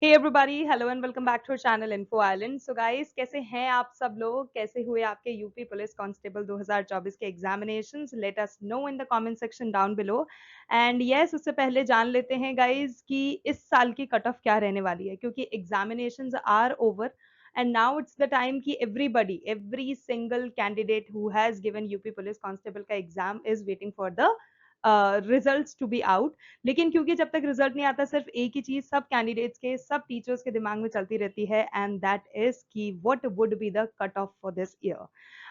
Hey everybody, hello and welcome back to our channel info island. So guys, कैसे हैं आप सब लोग? कैसे हुए आपके यूपी पुलिस कांस्टेबल 2024 के examinations? Late us know in the comment section down below. And yes, उससे पहले जान लेते हैं गाइस कि इस साल की कट ऑफ क्या रहने वाली है, क्योंकि examinations are over and now it's the time कि everybody, every single candidate who has given UP police constable का exam is waiting for the results to be out. लेकिन क्योंकि जब तक रिजल्ट नहीं आता, सिर्फ एक ही चीज सब कैंडिडेट्स के, सब टीचर्स के दिमाग में चलती रहती है, एंड दैट इज कि what would be the cut of for this year.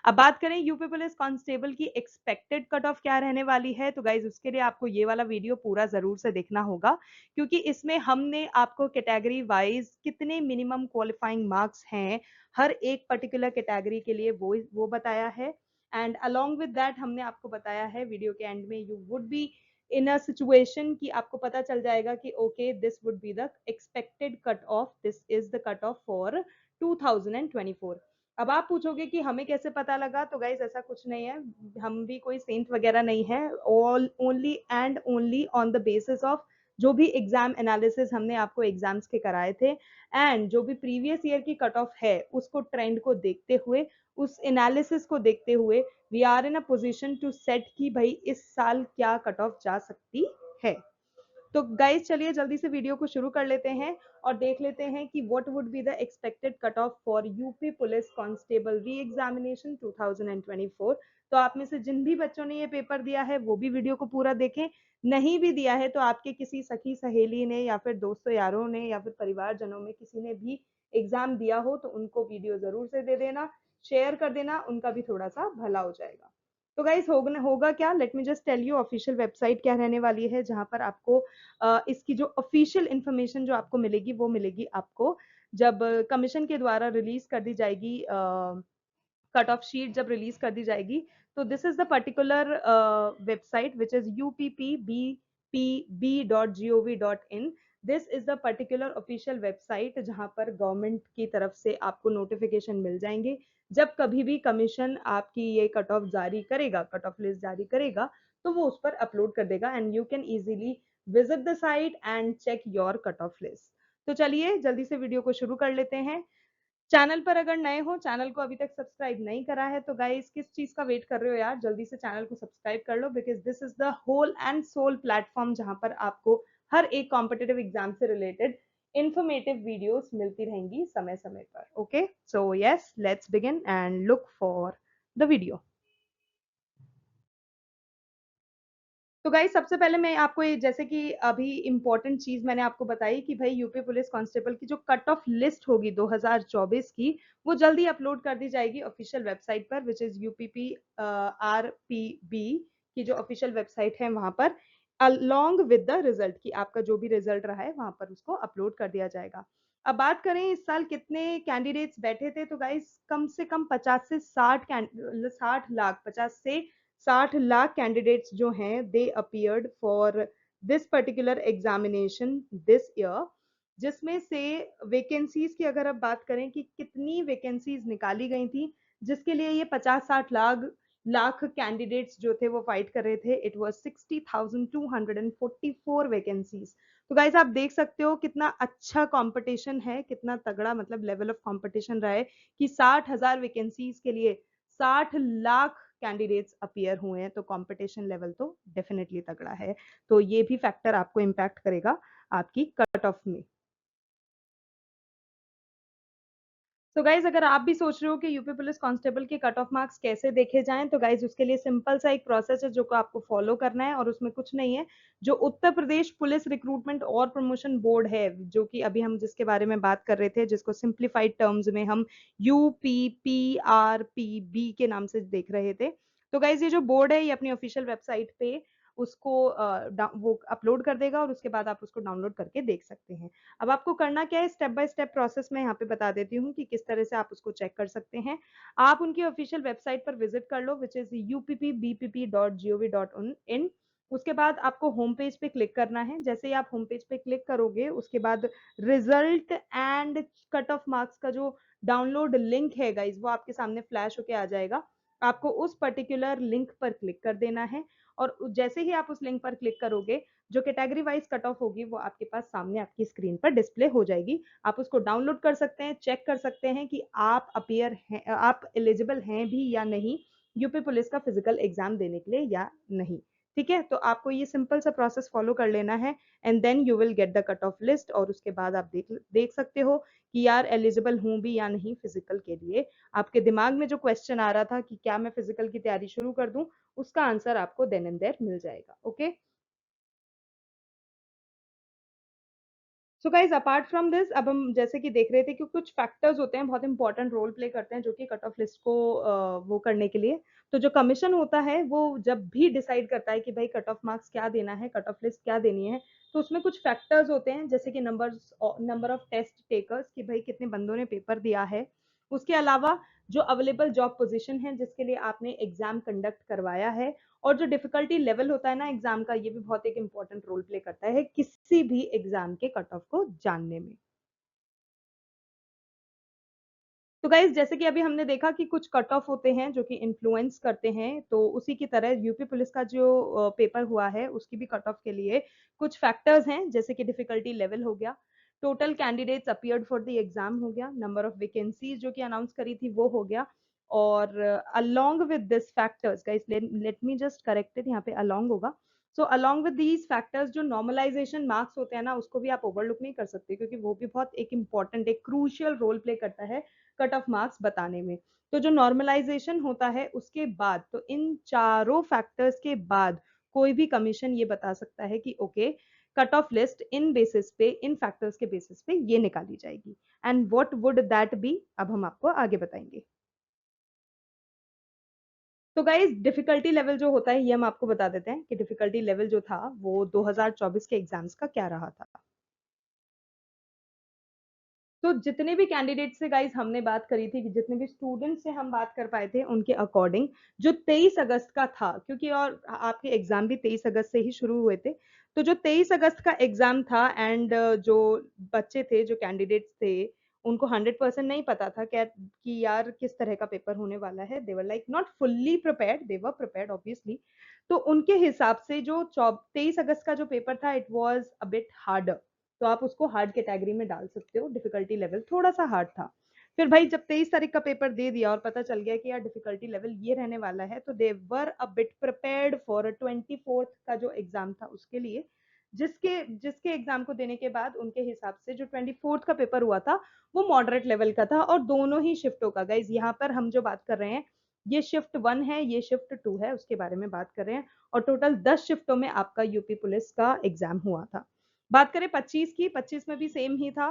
अब बात करें यूपी पुलिस कांस्टेबल की एक्सपेक्टेड कट ऑफ क्या रहने वाली है, तो गाइज उसके लिए आपको ये वाला वीडियो पूरा जरूर से देखना होगा, क्योंकि इसमें हमने आपको कैटेगरी वाइज कितने मिनिमम क्वालिफाइंग मार्क्स हैं हर एक पर्टिकुलर कैटेगरी के लिए वो बताया है। एंड अलोंग विद दैट हमने आपको बताया है वीडियो के एंड में you would be in a situation कि आपको पता चल जाएगा कि okay, this would be the expected cut of, this is the cut of for 2024। अब आप पूछोगे कि हमें कैसे पता लगा, तो गाइज ऐसा कुछ नहीं है, हम भी कोई सेंट वगैरह नहीं है। All only and only on the basis of जो भी एग्जाम एनालिसिस हमने आपको एग्जाम्स के कराए थे, एंड जो भी प्रीवियस ईयर की कट ऑफ है उसको ट्रेंड को देखते हुए, उस एनालिसिस को देखते हुए we are in a position to set कि भाई इस साल क्या कट ऑफ जा सकती है। तो गाइज चलिए जल्दी से वीडियो को शुरू कर लेते हैं और देख लेते हैं कि what would be the expected cut of for UP police constable re examination 2024। तो आप में से जिन भी बच्चों ने ये पेपर दिया है वो भी वीडियो को पूरा देखें, नहीं भी दिया है तो आपके किसी सखी सहेली ने या फिर दोस्तों यारों ने या फिर परिवारजनों में किसी ने भी एग्जाम दिया हो तो उनको वीडियो जरूर से दे देना, शेयर कर देना, उनका भी थोड़ा सा भला हो जाएगा। तो गाइस होगा क्या, let me just tell you official website क्या रहने वाली है, जहां पर आपको इसकी जो ऑफिशियल इंफॉर्मेशन जो आपको मिलेगी वो मिलेगी आपको जब कमीशन के द्वारा रिलीज कर दी जाएगी, कट ऑफ शीट जब रिलीज कर दी जाएगी। तो this is the particular website which is uppbpb.gov.in। This is the particular official website जहां पर गवर्नमेंट की तरफ से आपको नोटिफिकेशन मिल जाएंगे जब कभी भी कमीशन आपकी ये कट ऑफ जारी करेगा, कट ऑफ लिस्ट जारी करेगा, तो वो उस पर अपलोड कर देगा and you can easily visit the site and check your cut off list. तो चलिए जल्दी से वीडियो को शुरू कर लेते हैं। चैनल पर अगर नए हो, चैनल को अभी तक सब्सक्राइब नहीं करा है, तो गाइस किस चीज का वेट कर रहे हो यार, जल्दी से चैनल को सब्सक्राइब कर लो, because this is the whole and sole platform जहां पर आपको हर एक कॉम्पिटेटिव एग्जाम से रिलेटेड इंफॉर्मेटिव वीडियोस मिलती रहेंगी समय समय पर। Okay, so yes, let's begin and look for the video. तो गाइस सबसे पहले मैं आपको जैसे कि अभी इंपॉर्टेंट चीज मैंने आपको बताई कि भाई यूपी पुलिस कांस्टेबल की जो कट ऑफ लिस्ट होगी 2024 की, वो जल्दी अपलोड कर दी जाएगी ऑफिशियल वेबसाइट पर, विच इज यूपीपी आरपीबी की जो ऑफिशियल वेबसाइट है वहां पर, अलोंग विद द रिजल्ट की आपका जो भी रिजल्ट रहा है वहां पर उसको अपलोड कर दिया जाएगा। अब बात करें इस साल कितने कैंडिडेट्स बैठे थे, तो गाइस कम से कम 50 से 60 लाख, 50 से 60 लाख कैंडिडेट्स जो हैं they appeared for this particular examination this year, जिसमें से वैकेंसीज की अगर आप बात करें कि कितनी वैकेंसीज निकाली गई थी जिसके लिए ये 50-60 लाख कैंडिडेट्स जो थे वो फाइट कर रहे थे, इट वाज 60,244 वैकेंसीज। तो गाइस आप देख सकते हो कितना अच्छा कंपटीशन है, कितना तगड़ा मतलब लेवल ऑफ कंपटीशन रहा है कि 60,000 वैकेंसीज के लिए 60 लाख कैंडिडेट्स अपीयर हुए हैं, तो कंपटीशन लेवल तो डेफिनेटली तगड़ा है। तो ये भी फैक्टर आपको इम्पैक्ट करेगा आपकी कट ऑफ में। तो गाइज अगर आप भी सोच रहे हो कि यूपी पुलिस कांस्टेबल के कट ऑफ मार्क्स कैसे देखे जाएं, तो गाइज उसके लिए सिंपल सा एक प्रोसेस है जो को आपको फॉलो करना है, और उसमें कुछ नहीं है। जो उत्तर प्रदेश पुलिस रिक्रूटमेंट और प्रमोशन बोर्ड है, जो कि अभी हम जिसके बारे में बात कर रहे थे, जिसको सिंप्लीफाइड टर्म्स में हम यूपीपीआरपीबी के नाम से देख रहे थे। तो गाइज ये जो बोर्ड है ये अपनी ऑफिशियल वेबसाइट पे उसको वो अपलोड कर देगा और उसके बाद आप उसको डाउनलोड करके देख सकते हैं। अब आपको करना क्या है, स्टेप बाय स्टेप प्रोसेस में यहाँ पे बता देती हूँ कि किस तरह से आप उसको चेक कर सकते हैं। आप उनकी ऑफिशियल वेबसाइट पर विजिट कर लो, विच इज uppbpp.gov.in। उसके बाद आपको होम पेज पे क्लिक करना है। जैसे ही आप होम पेज पे क्लिक करोगे उसके बाद result and cut off marks का जो डाउनलोड लिंक है गाइज वो आपके सामने फ्लैश होके आ जाएगा। आपको उस पर्टिकुलर लिंक पर क्लिक कर देना है, और जैसे ही आप उस लिंक पर क्लिक करोगे जो कैटेगरी वाइज कट ऑफ होगी वो आपके पास सामने आपकी स्क्रीन पर डिस्प्ले हो जाएगी। आप उसको डाउनलोड कर सकते हैं, चेक कर सकते हैं कि आप अपीयर हैं, आप एलिजिबल हैं भी या नहीं यूपी पुलिस का फिजिकल एग्जाम देने के लिए या नहीं। ठीक है, तो आपको ये सिंपल सा प्रोसेस फॉलो कर लेना है and then you will get the cut off list, और उसके बाद आप देख सकते हो कि यार एलिजिबल हूं भी या नहीं फिजिकल के लिए। आपके दिमाग में जो क्वेश्चन आ रहा था कि क्या मैं फिजिकल की तैयारी शुरू कर दूं, उसका आंसर आपको देन एंड देयर मिल जाएगा। Okay, so guys apart from this, अब हम जैसे कि देख रहे थे कि कुछ फैक्टर्स होते हैं बहुत इंपॉर्टेंट रोल प्ले करते हैं जो कि कट ऑफ लिस्ट को वो करने के लिए। तो जो कमीशन होता है वो जब भी डिसाइड करता है कि भाई कट ऑफ मार्क्स क्या देना है, कट ऑफ लिस्ट क्या देनी है, तो उसमें कुछ फैक्टर्स होते हैं जैसे कि नंबर ऑफ टेस्ट टेकर्स, कि भाई कितने बंदों ने पेपर दिया है। उसके अलावा जो अवेलेबल जॉब पोजीशन है जिसके लिए आपने एग्जाम कंडक्ट करवाया है, और जो डिफिकल्टी लेवल होता है ना एग्जाम का, ये भी बहुत एक इंपॉर्टेंट रोल प्ले करता है किसी भी एग्जाम के कट ऑफ को जानने में। तो गाइज जैसे कि अभी हमने देखा कि कुछ कट ऑफ होते हैं जो कि इन्फ्लुएंस करते हैं, तो उसी की तरह यूपी पुलिस का जो पेपर हुआ है उसकी भी कट ऑफ के लिए कुछ फैक्टर्स हैं, जैसे कि डिफिकल्टी लेवल हो गया, total candidates appeared for the exam हो गया, नंबर ऑफ वैकेंसीज जो कि अनाउंस करी थी वो हो गया, और along with this factors guys, late me just correct it, यहाँ पे अलोंग होगा। So along with these factors जो नॉर्मलाइजेशन मार्क्स होते हैं ना, उसको भी आप ओवरलुक नहीं कर सकते, क्योंकि वो भी बहुत एक इंपॉर्टेंट, एक क्रूशियल रोल प्ले करता है कट ऑफ मार्क्स बताने में। तो जो नॉर्मलाइजेशन होता है उसके बाद, तो इन चारों फैक्टर्स के बाद कोई भी कमीशन ये बता सकता है कि okay, cut off list in basis पे, इन फैक्टर्स के बेसिस पे ये निकाली जाएगी। And what would that be, अब हम आपको आगे बताएंगे। तो गाइज डिफिकल्टी लेवल जो होता है ये हम आपको बता देते हैं कि डिफिकल्टी लेवल जो था वो 2024 के एग्जाम्स का क्या रहा था। तो जितने भी कैंडिडेट से गाइज हमने बात करी थी, जितने भी स्टूडेंट से हम बात कर पाए थे, उनके अकॉर्डिंग जो 23 अगस्त का था, क्योंकि और आपके एग्जाम भी 23 अगस्त से ही शुरू हुए थे, तो जो 23 अगस्त का एग्जाम था एंड जो बच्चे थे, जो कैंडिडेट्स थे, उनको 100% नहीं पता था क्या कि यार किस तरह का पेपर होने वाला है। They were like not fully prepared, they were prepared obviously. तो उनके हिसाब से जो 23 अगस्त का जो पेपर था, it was a bit harder, तो आप उसको हार्ड कैटेगरी में डाल सकते हो, डिफिकल्टी लेवल थोड़ा सा हार्ड था। फिर भाई जब 23 तारीख का पेपर दे दिया और पता चल गया कि यार डिफिकल्टी लेवल ये रहने वाला है, तो they were a bit prepared for 24th का जो एग्जाम था उसके लिए, जिसके जिसके एग्जाम को देने के बाद उनके हिसाब से जो 24th का पेपर हुआ था वो मॉडरेट लेवल का था, और दोनों ही शिफ्टों का। गाइज यहाँ पर हम जो बात कर रहे हैं, ये शिफ्ट 1 है, ये शिफ्ट 2 है, उसके बारे में बात कर रहे हैं, और टोटल 10 शिफ्टों में आपका यूपी पुलिस का एग्जाम हुआ था। बात करें 25 की, 25 में भी सेम ही था,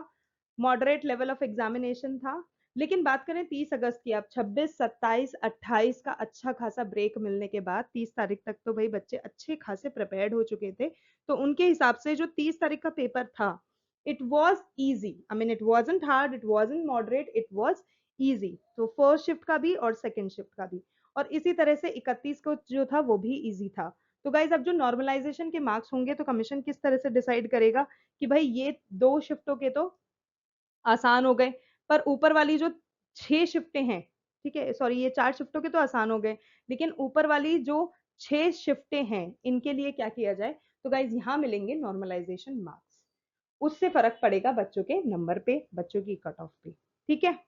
मॉडरेट लेवल ऑफ एग्जामिनेशन था। लेकिन बात करें 30 अगस्त की, आप 26, 27, 28 का अच्छा खासा ब्रेक मिलने के बाद 30 तारीख तक तो भाई बच्चे अच्छे खासे प्रिपेयर्ड हो चुके थे, तो उनके हिसाब से जो 30 तारीख का पेपर था, it was easy, I mean it wasn't hard, it wasn't moderate, it was easy. तो फर्स्ट शिफ्ट का भी और सेकेंड शिफ्ट का भी, और इसी तरह से 31 को जो था वो भी ईजी था। तो गाइज अब जो नॉर्मलाइजेशन के मार्क्स होंगे, तो कमीशन किस तरह से डिसाइड करेगा कि भाई ये 2 शिफ्टों के तो आसान हो गए, पर ऊपर वाली जो 6 शिफ्टें हैं, ठीक है, सॉरी ये 4 शिफ्टों के तो आसान हो गए, लेकिन ऊपर वाली जो 6 शिफ्टें हैं इनके लिए क्या किया जाए। तो गाइज यहाँ मिलेंगे नॉर्मलाइजेशन मार्क्स, उससे फर्क पड़ेगा बच्चों के नंबर पे, बच्चों की कट ऑफ पे। ठीक है,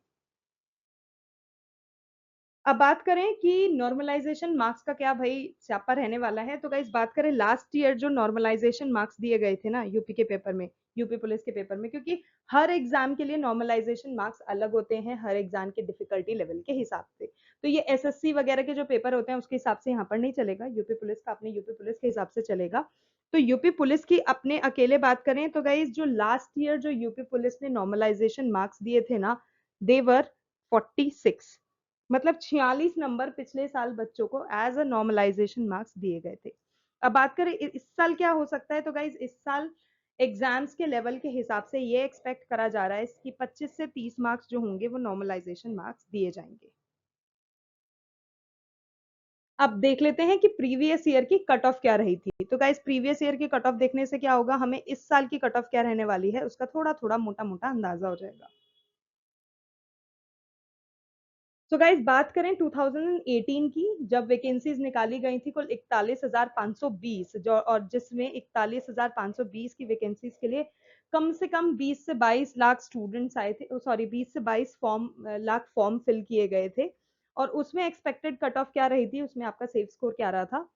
अब बात करें कि नॉर्मलाइजेशन मार्क्स का क्या भाई स्यापा रहने वाला है, तो गाइस बात करें लास्ट ईयर जो नॉर्मलाइजेशन मार्क्स दिए गए थे ना यूपी के पेपर में, यूपी पुलिस के पेपर में, क्योंकि हर एग्जाम के लिए नॉर्मलाइजेशन मार्क्स अलग होते हैं, हर एग्जाम के डिफिकल्टी लेवल के हिसाब से। तो ये एसएससी वगैरह के जो पेपर होते हैं उसके हिसाब से यहाँ पर नहीं चलेगा, यूपी पुलिस का अपने यूपी पुलिस के हिसाब से चलेगा। तो यूपी पुलिस की अपने अकेले बात करें तो गाइज जो लास्ट ईयर जो यूपी पुलिस ने नॉर्मलाइजेशन मार्क्स दिए थे ना, देवर 46, मतलब 46 नंबर पिछले साल बच्चों को एज अ नॉर्मलाइजेशन मार्क्स दिए गए थे। अब बात करें इस साल क्या हो सकता है, तो गाइज इस साल एग्जाम्स के लेवल के हिसाब से ये एक्सपेक्ट करा जा रहा है कि 25 से 30 मार्क्स जो होंगे वो नॉर्मलाइजेशन मार्क्स दिए जाएंगे। अब देख लेते हैं कि प्रीवियस ईयर की कट ऑफ क्या रही थी। तो गाइज प्रीवियस ईयर की कट ऑफ देखने से क्या होगा, हमें इस साल की कट ऑफ क्या रहने वाली है उसका थोड़ा थोड़ा मोटा मोटा अंदाजा हो जाएगा। सो गाइज बात करें 2018 की, जब वैकेंसीज निकाली गई थी कुल 41,520, जो और जिसमें 41,520 की वैकेंसीज के लिए कम से कम 20 से 22 लाख स्टूडेंट्स आए थे, सॉरी 20 से 22 लाख फॉर्म फिल किए गए थे। और उसमें एक्सपेक्टेड कट ऑफ क्या रही थी, उसमें आपका सेफ स्कोर क्या रहा था,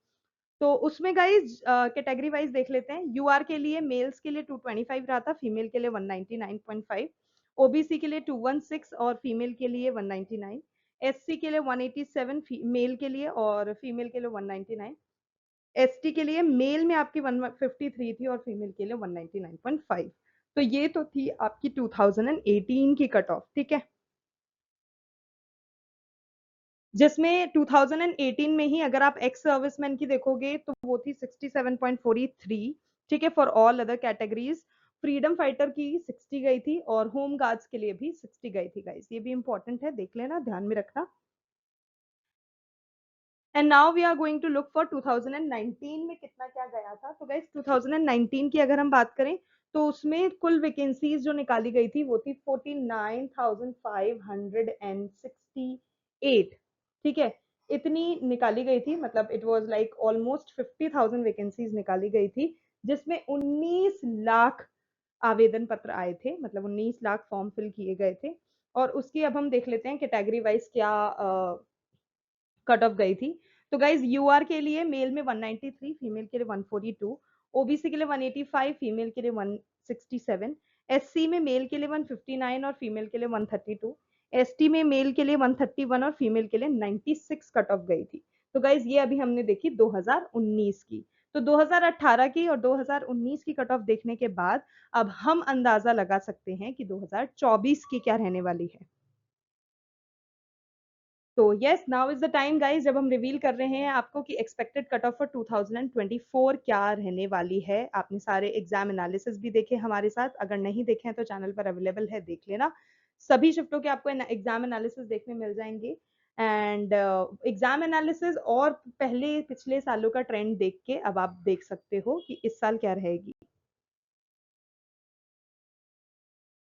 तो उसमें गाइज कैटेगरी वाइज देख लेते हैं। यूआर के लिए मेल्स के लिए 225 रहा था, फीमेल के लिए 199.5, ओबीसी के लिए 216 और फीमेल के लिए 199, एससी के लिए 187 मेल के लिए और फीमेल के लिए 199, एसटी के लिए मेल में आपकी 153 थी और फीमेल के लिए 199.5। तो ये तो थी आपकी 2018 की कट ऑफ, ठीक है, जिसमें 2018 में ही अगर आप एक्स सर्विसमैन की देखोगे तो वो थी 67.43, ठीक है, for all other categories. Freedom fighter की 60 गई थी और होम गार्ड्स के लिए भी 60 गई थी गाइस, ये भी इंपॉर्टेंट है, देख लेना, ध्यान में रखना। And now we are going to look for 2019 में कितना क्या गया था। तो गाइस 2019 की अगर हम बात करें तो उसमें कुल वैकेंसीज जो निकाली गई थी वो थी 49,568, ठीक है, इतनी निकाली गई थी, मतलब it was like almost 50,000 vacancies निकाली गई थी, जिसमें 19 लाख आवेदन पत्र आए थे, मतलब 19 लाख फॉर्म फिल किए गए थे। और उसकी अब हम देख लेते हैं कैटेगरी वाइज क्या कट ऑफ गई थी। तो गाइज यूआर के लिए मेल में 193, फीमेल के लिए 142, ओबीसी के लिए 185, फीमेल के लिए 167, एससी में मेल के लिए 159 और फीमेल के लिए 132, एसटी में मेल के लिए 131 और फीमेल के लिए 96 कट ऑफ गई थी। तो गाइज ये अभी हमने देखी 2019 की। तो 2018 की और 2019 की कट ऑफ देखने के बाद अब हम अंदाजा लगा सकते हैं कि 2024 की क्या रहने वाली है। तो yes, now is the time guys, जब हम रिवील कर रहे हैं आपको कि एक्सपेक्टेड कट ऑफ फॉर 2024 क्या रहने वाली है। आपने सारे एग्जाम एनालिसिस भी देखे हमारे साथ, अगर नहीं देखे हैं तो चैनल पर अवेलेबल है, देख लेना। सभी शिफ्टों के आपको एग्जाम एनालिसिस देखने मिल जाएंगे। एंड एग्जाम एनालिसिस और पहले पिछले सालों का ट्रेंड देख के अब आप देख सकते हो कि इस साल क्या रहेगी।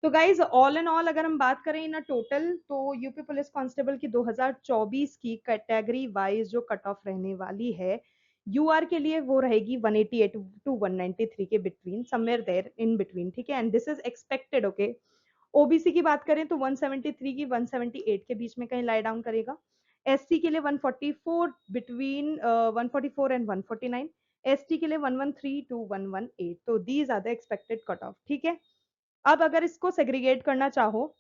तो गाइज ऑल एंड ऑल अगर हम बात करें इन टोटल, तो यूपी पुलिस कांस्टेबल की 2024 की कैटेगरी वाइज जो कट ऑफ रहने वाली है, यूआर के लिए वो रहेगी 188 टू 193 के between, somewhere there in between, ठीक है, and this is expected, okay. OBC की बात करें तो 173 की 178 के बीच में कहीं लाई डाउन करेगा, एससी के लिए 144 बिटवीन 144 एंड 149, एसटी के लिए 113 टू 118, तो these are the expected cut off, ठीक है। अब अगर इसको सेग्रीगेट करना चाहो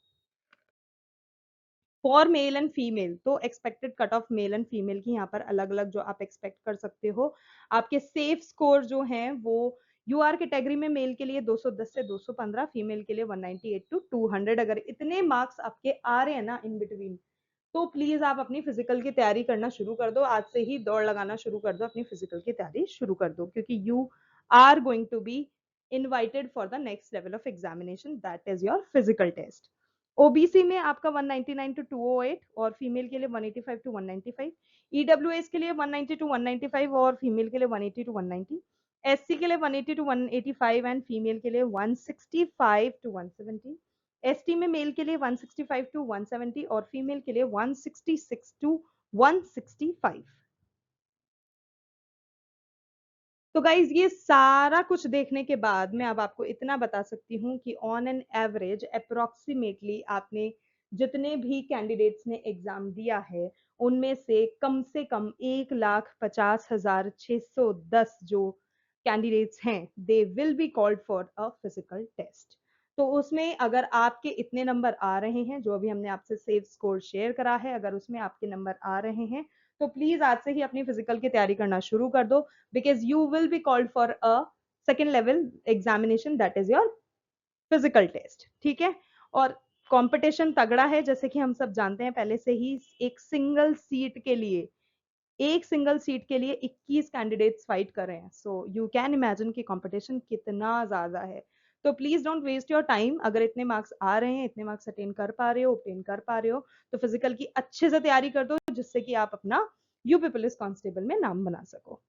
फॉर मेल एंड फीमेल, तो expected cut off male and female की यहाँ पर अलग अलग जो आप एक्सपेक्ट कर सकते हो। आपके सेफ स्कोर जो हैं वो यूआर कैटेगरी में मेल के लिए 210 से 215, फीमेल के लिए 198 टू 200। अगर इतने मार्क्स आपके आ रहे हैं ना इन बिटवीन, तो प्लीज आप अपनी फिजिकल की तैयारी करना शुरू कर दो, आज से ही दौड़ लगाना शुरू कर दो, अपनी फिजिकल की तैयारी शुरू कर दो, क्योंकि you are going to be invited for the next level of examination, that is your physical test। OBC में आपका 199 टू 208 और फीमेल के लिए 185 टू 195, ईडब्ल्यूएस के लिए 190 टू 195 और फीमेल के लिए 180 टू 190, एससी के लिए 180 टू 185 एंड फीमेल के लिए 165 टू 170, एसटी में मेल के लिए 165 टू 170 और फीमेल के लिए 166 टू 165। तो गाइज ये सारा कुछ देखने के बाद मैं अब आपको इतना बता सकती हूँ कि ऑन एन एवरेज अप्रोक्सीमेटली आपने जितने भी कैंडिडेट्स ने एग्जाम दिया है उनमें से कम 1,50,610 जो कैंडिडेट्स हैं they will be called for a physical test. तो उसमें अगर आपके इतने नंबर आ रहे हैं, जो अभी हमने आपसे सेफ स्कोर शेयर करा है, अगर उसमें आपके नंबर आ रहे हैं तो प्लीज आज से ही अपनी फिजिकल की तैयारी करना शुरू कर दो, because you will be called for a second level examination, that is your physical test, ठीक है। और कंपटीशन तगड़ा है, जैसे कि हम सब जानते हैं पहले से ही, एक सिंगल सीट के लिए 21 कैंडिडेट्स फाइट कर रहे हैं, सो यू कैन इमेजिन कि कंपटीशन कितना ज्यादा है। तो please don't waste your time, अगर इतने मार्क्स आ रहे हैं, इतने मार्क्स अटेन कर पा रहे हो तो फिजिकल की अच्छे से तैयारी कर दो, जिससे कि आप अपना यूपी पुलिस कांस्टेबल में नाम बना सको।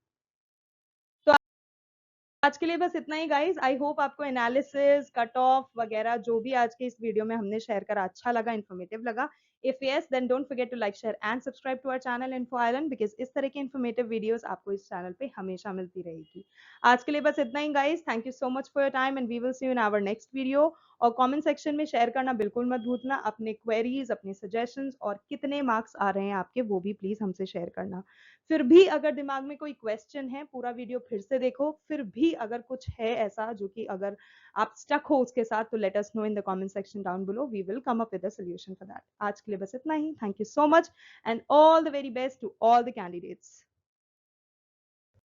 तो आज के लिए बस इतना ही गाइस, आई होप आपको एनालिसिस कट ऑफ वगैरह जो भी आज के इस वीडियो में हमने शेयर करा अच्छा लगा, इन्फॉर्मेटिव लगा। If yes, then don't forget to like, share and subscribe to our channel Info Island, because इस तरह के informative videos आपको इस channel पे हमेशा मिलती रहेगी. आज के लिए बस इतना ही guys. Thank you so much for your time and we will see you in our next video. और comment section में share करना बिल्कुल मत भूलना. अपने queries, अपने suggestions और कितने marks आ रहे हैं आपके वो भी please हमसे share करना. फिर भी अगर दिमाग में कोई क्वेश्चन है, पूरा वीडियो फिर से देखो. फिर भी अगर कुछ है ऐसा जो कि अगर आप स्टक हो उसके साथ, तो let us know in the comment section down below. We will come up with a solution for that. आज के लिए बस इतना ही. Thank you so much and all the very best to all the candidates.